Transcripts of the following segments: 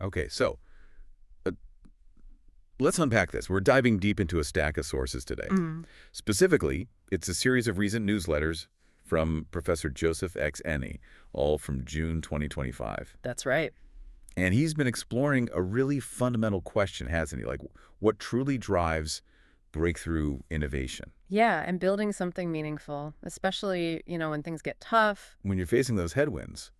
Okay, so uh, let's unpack this. We're diving deep into a stack of sources today. Specifically, it's a series of recent newsletters from Professor Joseph X. Enne, all from June 2025. That's right. And he's been exploring a really fundamental question, hasn't he? Like, what truly drives breakthrough innovation? Yeah, and building something meaningful, especially, when things get tough. When you're facing those headwinds,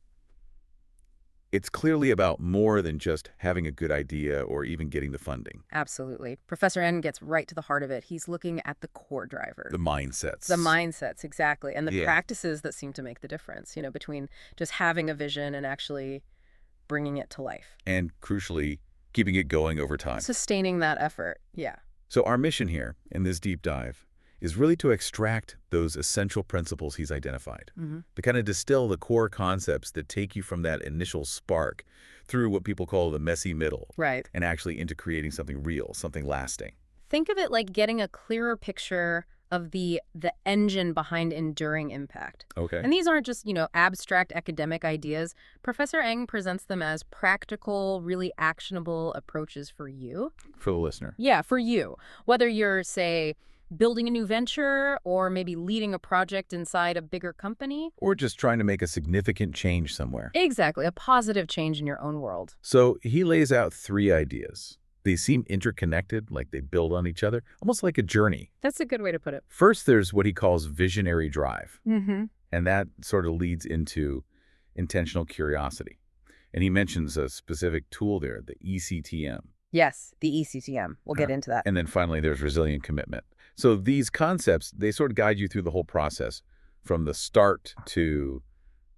it's clearly about more than just having a good idea or even getting the funding. Absolutely. Professor N gets right to the heart of it. He's looking at the core drivers. The mindsets. The mindsets, exactly. And the Yeah. practices that seem to make the difference, between just having a vision and actually bringing it to life. And crucially, keeping it going over time. Sustaining that effort, yeah. So our mission here in this deep dive is really to extract those essential principles he's identified, to kind of distill the core concepts that take you from that initial spark through what people call the messy middle, Right. and actually into creating something real, something lasting. Think of it like getting a clearer picture of the engine behind enduring impact. Okay. And these aren't just, abstract academic ideas. Professor Eng presents them as practical, really actionable approaches for you. For the listener. Yeah, for you. Whether you're, say, building a new venture or maybe leading a project inside a bigger company. Or just trying to make a significant change somewhere. Exactly, a positive change in your own world. So he lays out 3 ideas. They seem interconnected, like they build on each other, almost like a journey. That's a good way to put it. First, there's what he calls visionary drive. Mm-hmm. And that sort of leads into intentional curiosity. And he mentions a specific tool there, the ECTM. Yes, the ECTM. We'll get into that. And then finally, there's resilient commitment. So these concepts, they sort of guide you through the whole process from the start to,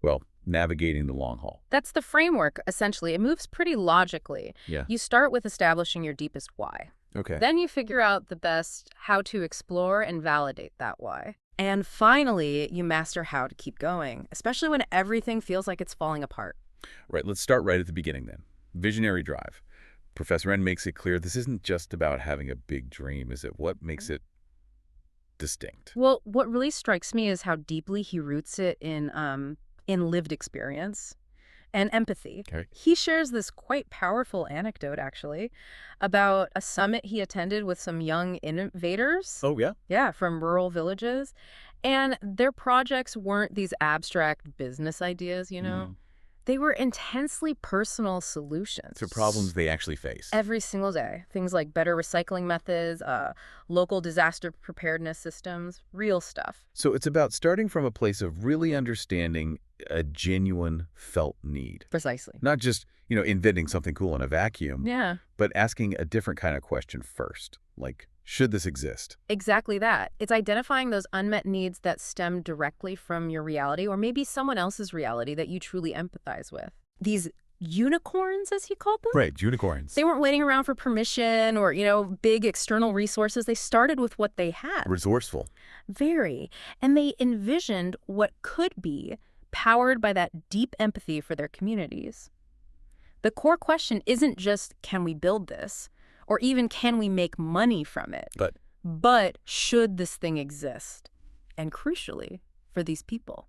well, navigating the long haul. That's the framework, essentially. It moves pretty logically. Yeah. You start with establishing your deepest why. Okay. Then you figure out the best how to explore and validate that why. And finally, you master how to keep going, especially when everything feels like it's falling apart. Right. Let's start right at the beginning then. Visionary drive. Professor N makes it clear this isn't just about having a big dream, is it? What makes it distinct? Well, what really strikes me is how deeply he roots it in lived experience and empathy. Okay. He shares this quite powerful anecdote, actually, about a summit he attended with some young innovators. Oh, yeah? Yeah, from rural villages. And their projects weren't these abstract business ideas, They were intensely personal solutions. To problems they actually face. Every single day. Things like better recycling methods, local disaster preparedness systems, real stuff. So it's about starting from a place of really understanding a genuine felt need. Precisely. Not just, inventing something cool in a vacuum, Yeah. but asking a different kind of question first. Like, should this exist? Exactly that. It's identifying those unmet needs that stem directly from your reality or maybe someone else's reality that you truly empathize with. These unicorns, as he called them? Right, unicorns. They weren't waiting around for permission or, big external resources. They started with what they had. Resourceful. Very. And they envisioned what could be powered by that deep empathy for their communities. The core question isn't just, can we build this? Or even, can we make money from it? But should this thing exist? And crucially, for these people.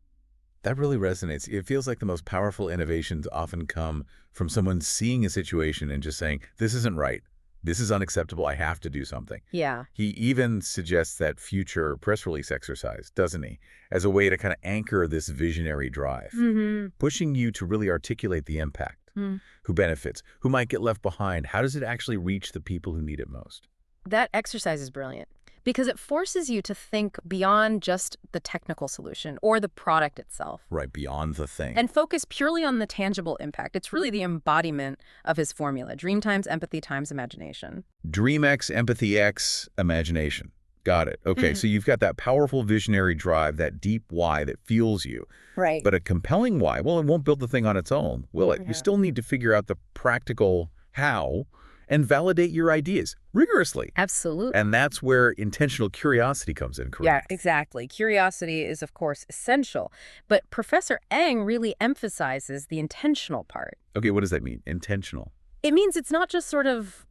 That really resonates. It feels like the most powerful innovations often come from someone seeing a situation and just saying, this isn't right. This is unacceptable. I have to do something. Yeah. He even suggests that future press release exercise, doesn't he? As a way to kind of anchor this visionary drive, pushing you to really articulate the impact. Who benefits? Who might get left behind? How does it actually reach the people who need it most? That exercise is brilliant because it forces you to think beyond just the technical solution or the product itself. Right, beyond the thing. And focus purely on the tangible impact. It's really the embodiment of his formula. Dream times empathy times imagination. Dream X, empathy X, imagination. Got it. Okay, so you've got that powerful visionary drive, that deep why that fuels you. Right. But a compelling why, well, it won't build the thing on its own, will it? Yeah. You still need to figure out the practical how and validate your ideas rigorously. Absolutely. And that's where intentional curiosity comes in, correct? Yeah, exactly. Curiosity is, of course, essential. But Professor Eng really emphasizes the intentional part. Okay, what does that mean? Intentional. It means it's not just sort of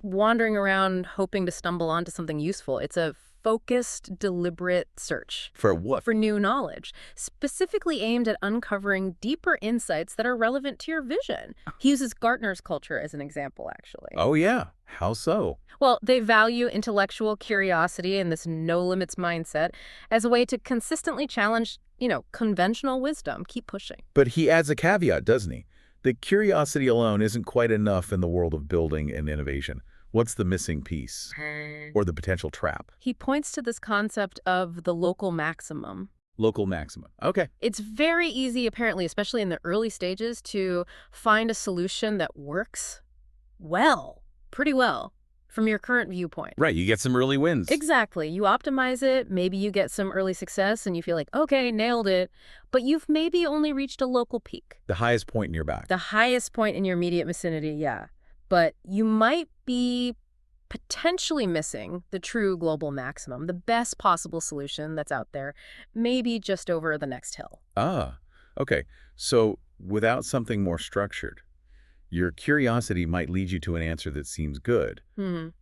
wandering around hoping to stumble onto something useful. It's a focused, deliberate search For what? for new knowledge, specifically aimed at uncovering deeper insights that are relevant to your vision. He uses Gartner's culture as an example, actually. Oh, yeah. How so? Well, they value intellectual curiosity and this no-limits mindset as a way to consistently challenge, conventional wisdom. Keep pushing. But he adds a caveat, doesn't he? The curiosity alone isn't quite enough in the world of building and innovation. What's the missing piece? Or the potential trap? He points to this concept of the local maximum. Local maximum. Okay. It's very easy, apparently, especially in the early stages, to find a solution that works pretty well, from your current viewpoint. Right, you get some early wins. Exactly. You optimize it, maybe you get some early success, and you feel like, okay, nailed it. But you've maybe only reached a local peak. The highest point in your back. The highest point in your immediate vicinity, yeah. But you might be potentially missing the true global maximum, the best possible solution that's out there, maybe just over the next hill. Ah, okay. So without something more structured, your curiosity might lead you to an answer that seems good,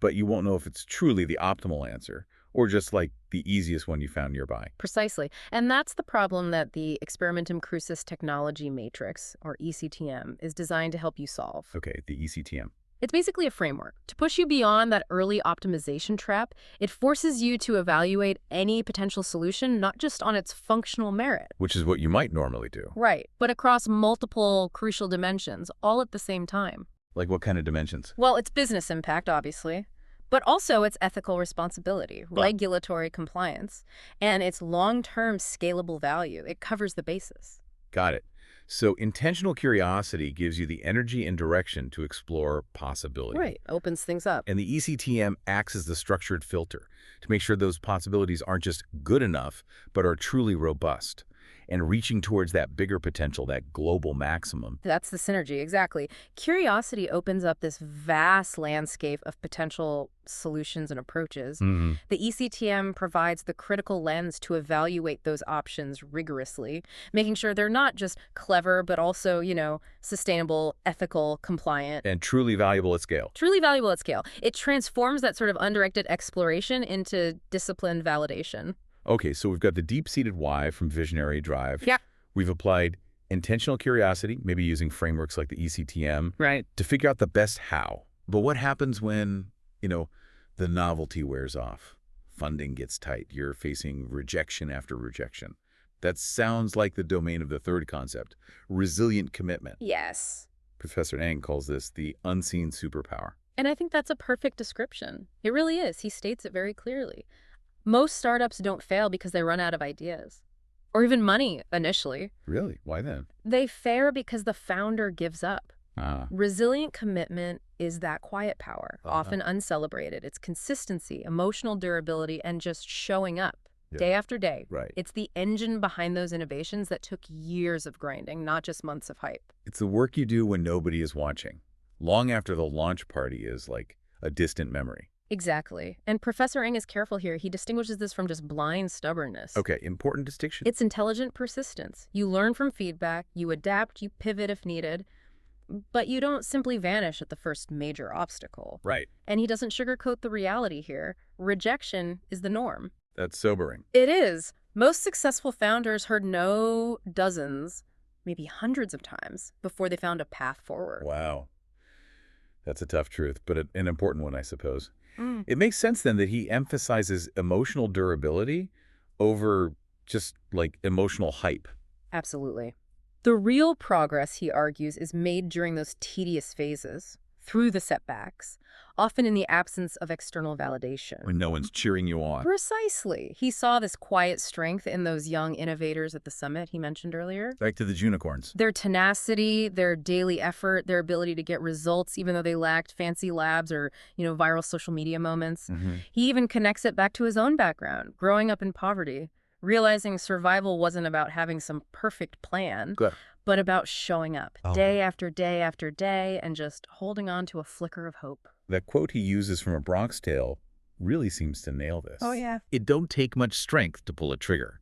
but you won't know if it's truly the optimal answer or just like the easiest one you found nearby. Precisely. And that's the problem that the Experimentum Crucis Technology Matrix, or ECTM, is designed to help you solve. Okay, the ECTM. It's basically a framework. To push you beyond that early optimization trap, it forces you to evaluate any potential solution not just on its functional merit. Which is what you might normally do. Right, but across multiple crucial dimensions, all at the same time. Like what kind of dimensions? Well, it's business impact, obviously, but also its ethical responsibility, regulatory compliance, and its long-term scalable value. It covers the basis. Got it. So intentional curiosity gives you the energy and direction to explore possibility. Right, opens things up. And the ECTM acts as the structured filter to make sure those possibilities aren't just good enough, but are truly robust and reaching towards that bigger potential, that global maximum. That's the synergy, exactly. Curiosity opens up this vast landscape of potential solutions and approaches. The ECTM provides the critical lens to evaluate those options rigorously, making sure they're not just clever, but also, sustainable, ethical, compliant. And truly valuable at scale. Truly valuable at scale. It transforms that sort of undirected exploration into disciplined validation. Okay, so we've got the deep-seated why from visionary drive. Yeah. We've applied intentional curiosity, maybe using frameworks like the ECTM. Right. To figure out the best how. But what happens when, the novelty wears off? Funding gets tight. You're facing rejection after rejection. That sounds like the domain of the third concept, resilient commitment. Yes. Professor Eng calls this the unseen superpower. And I think that's a perfect description. It really is. He states it very clearly. Most startups don't fail because they run out of ideas. Or even money, initially. Really? Why then? They fail because the founder gives up. Ah. Resilient commitment is that quiet power, often uncelebrated. It's consistency, emotional durability, and just showing up day after day. Right. It's the engine behind those innovations that took years of grinding, not just months of hype. It's the work you do when nobody is watching, long after the launch party is like a distant memory. Exactly. And Professor Eng is careful here. He distinguishes this from just blind stubbornness. Okay, important distinction. It's intelligent persistence. You learn from feedback, you adapt, you pivot if needed, but you don't simply vanish at the first major obstacle. Right. And he doesn't sugarcoat the reality here. Rejection is the norm. That's sobering. It is. Most successful founders heard no dozens, maybe hundreds of times before they found a path forward. Wow. That's a tough truth, but an important one, I suppose. It makes sense then that he emphasizes emotional durability over just like emotional hype. Absolutely. The real progress, he argues, is made during those tedious phases, through the setbacks, often in the absence of external validation. When no one's cheering you on. Precisely. He saw this quiet strength in those young innovators at the summit he mentioned earlier. Back to the Junicorns. Their tenacity, their daily effort, their ability to get results even though they lacked fancy labs or, viral social media moments. He even connects it back to his own background, growing up in poverty, realizing survival wasn't about having some perfect plan, but about showing up day after day after day and just holding on to a flicker of hope. That quote he uses from A Bronx Tale really seems to nail this. Oh, yeah. It don't take much strength to pull a trigger.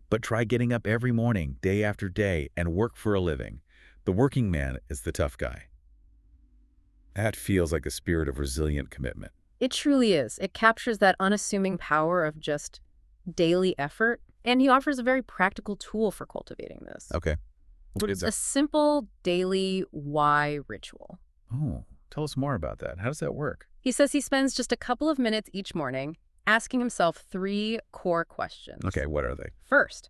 But try getting up every morning, day after day, and work for a living. The working man is the tough guy. That feels like a spirit of resilient commitment. It truly is. It captures that unassuming power of just daily effort, and he offers a very practical tool for cultivating this. Okay. What is A that? simple daily why ritual. Oh, tell us more about that. How does that work? He says he spends just a couple of minutes each morning asking himself 3 core questions. Okay, what are they? First,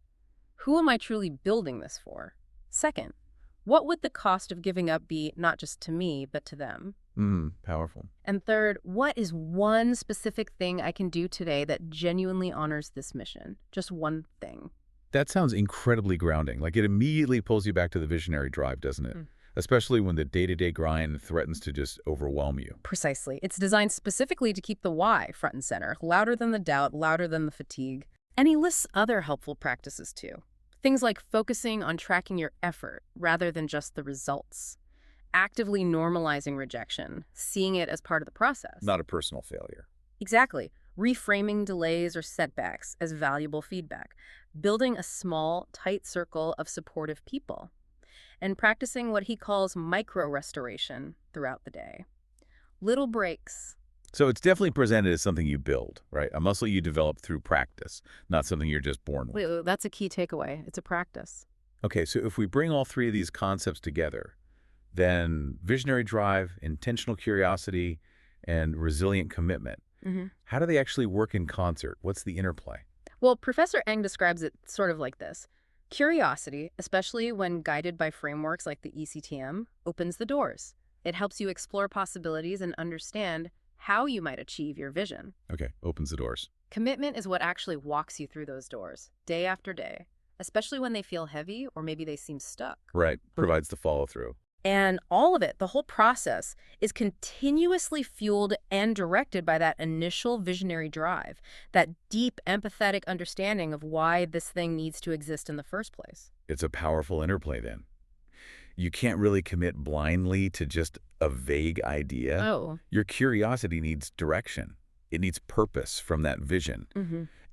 who am I truly building this for? Second, what would the cost of giving up be not just to me, but to them? Powerful. And third, what is one specific thing I can do today that genuinely honors this mission? Just one thing. That sounds incredibly grounding. Like it immediately pulls you back to the visionary drive, doesn't it? Mm. Especially when the day-to-day grind threatens to just overwhelm you. Precisely. It's designed specifically to keep the why front and center, louder than the doubt, louder than the fatigue. And he lists other helpful practices too. Things like focusing on tracking your effort rather than just the results. Actively normalizing rejection, seeing it as part of the process. Not a personal failure. Exactly. Reframing delays or setbacks as valuable feedback. Building a small, tight circle of supportive people. And practicing what he calls micro-restoration throughout the day. Little breaks. So it's definitely presented as something you build, right? A muscle you develop through practice, not something you're just born with. Wait, that's a key takeaway. It's a practice. Okay, so if we bring all three of these concepts together, then visionary drive, intentional curiosity, and resilient commitment, how do they actually work in concert? What's the interplay? Well, Professor Eng describes it sort of like this. Curiosity, especially when guided by frameworks like the ECTM, opens the doors. It helps you explore possibilities and understand how you might achieve your vision. Okay, opens the doors. Commitment is what actually walks you through those doors, day after day, especially when they feel heavy or maybe they seem stuck. Right, provides the follow-through. And all of it, the whole process, is continuously fueled and directed by that initial visionary drive, that deep, empathetic understanding of why this thing needs to exist in the first place. It's a powerful interplay then. You can't really commit blindly to just a vague idea. Oh. Your curiosity needs direction. It needs purpose from that vision.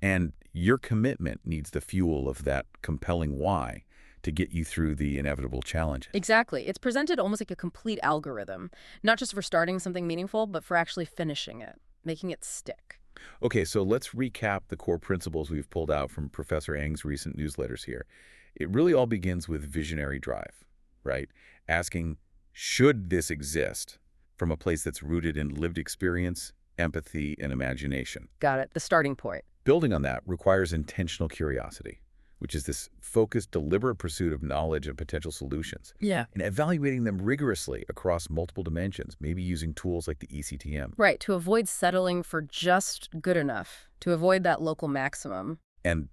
And your commitment needs the fuel of that compelling why to get you through the inevitable challenges. Exactly. It's presented almost like a complete algorithm, not just for starting something meaningful, but for actually finishing it, making it stick. Okay, so let's recap the core principles we've pulled out from Professor Eng's recent newsletters here. It really all begins with visionary drive, right? Asking, should this exist, from a place that's rooted in lived experience, empathy, and imagination. Got it. The starting point. Building on that requires intentional curiosity, which is this focused, deliberate pursuit of knowledge and potential solutions. Yeah. And evaluating them rigorously across multiple dimensions, maybe using tools like the ECTM. Right, to avoid settling for just good enough, to avoid that local maximum. And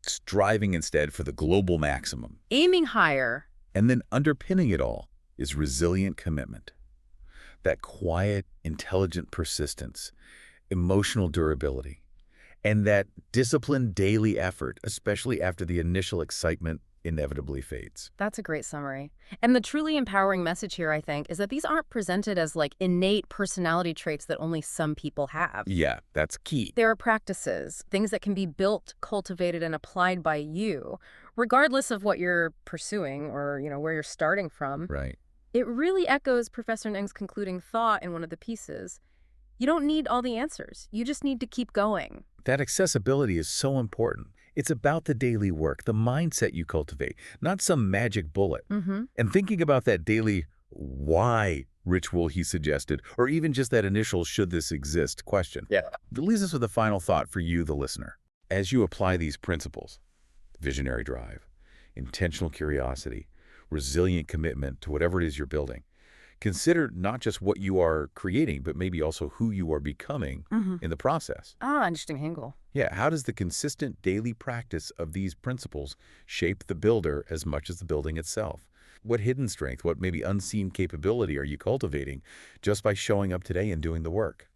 striving instead for the global maximum. Aiming higher. And then underpinning it all is resilient commitment. That quiet, intelligent persistence, emotional durability, and that disciplined daily effort, especially after the initial excitement inevitably fades. That's a great summary. And the truly empowering message here, I think, is that these aren't presented as like innate personality traits that only some people have. Yeah, that's key. There are practices, things that can be built, cultivated, and applied by you, regardless of what you're pursuing or, where you're starting from. Right. It really echoes Professor Neng's concluding thought in one of the pieces. You don't need all the answers. You just need to keep going. That accessibility is so important. It's about the daily work, the mindset you cultivate, not some magic bullet. And thinking about that daily why ritual he suggested, or even just that initial should this exist question. Yeah. That leaves us with a final thought for you, the listener. As you apply these principles, visionary drive, intentional curiosity, resilient commitment to whatever it is you're building, consider not just what you are creating, but maybe also who you are becoming in the process. Ah, interesting angle. Yeah, how does the consistent daily practice of these principles shape the builder as much as the building itself? What hidden strength, what maybe unseen capability are you cultivating just by showing up today and doing the work?